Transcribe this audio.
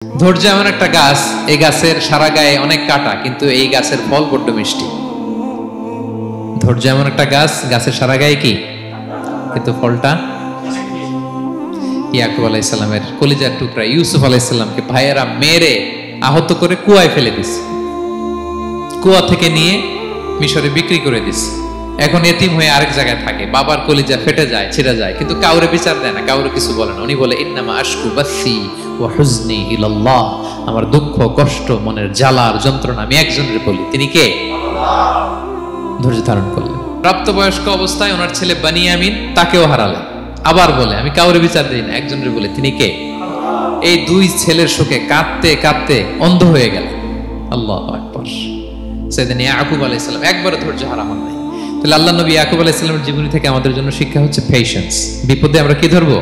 ধৈর্য এমন একটা গাছ, এই গাছের সারা গায়ে অনেক কাঁটা, কিন্তু এই গাছের ফল বড্ড মিষ্টি। ধৈর্য এমন একটা গাছ, গাছের সারা গায়ে কি, কিন্তু ফলটা। ইয়াকুব আলাইহিস সালামের কলিজার টুকরা ইউসুফ আলাইহিস সালামকে ভাইয়েরা মেরে আহত করে কুয়ায় ফেলে দিছে, কুয়া থেকে নিয়ে মিশরে বিক্রি করে দিছে। এখন এতিম হয়ে আরেক জায়গায় থাকে, বাবার কলিজা ফেটে যায়, ছিঁড়ে যায়, কিন্তু কাউরে বিচার দেয় না, কাউরে কিছু বলে না। উনি বলে ইন্নামা আশকু বাসি ওয়া হুজনি ইলাল্লাহ, আমার দুঃখ কষ্ট মনের জ্বালার যন্ত্রণা আমি একজনের বলি, তিনি কে? আল্লাহ। ধৈর্য ধারণ করলেন। প্রাপ্তবয়স্ক অবস্থায় ওনার ছেলে বানিয়ামিন, তাকেও হারালেন। আবার বলে আমি কাউরে বিচার দিই না, একজনের বলে, তিনি কে? আল্লাহ। এই দুই ছেলের শোকে কাঁদতে কাঁদতে অন্ধ হয়ে গেল। আল্লাহু আকবার। সাইয়েদনা ইয়াকুব আলাইহিস সালাম একবার ধৈর্য হারা হন নাই। তাহলে আল্লাহ নবী ইয়াকুব আলাইহিস সালামের জীবনী থেকে আমাদের জন্য শিক্ষা হচ্ছে পেশেন্স। বিপদে আমরা কি ধরবো?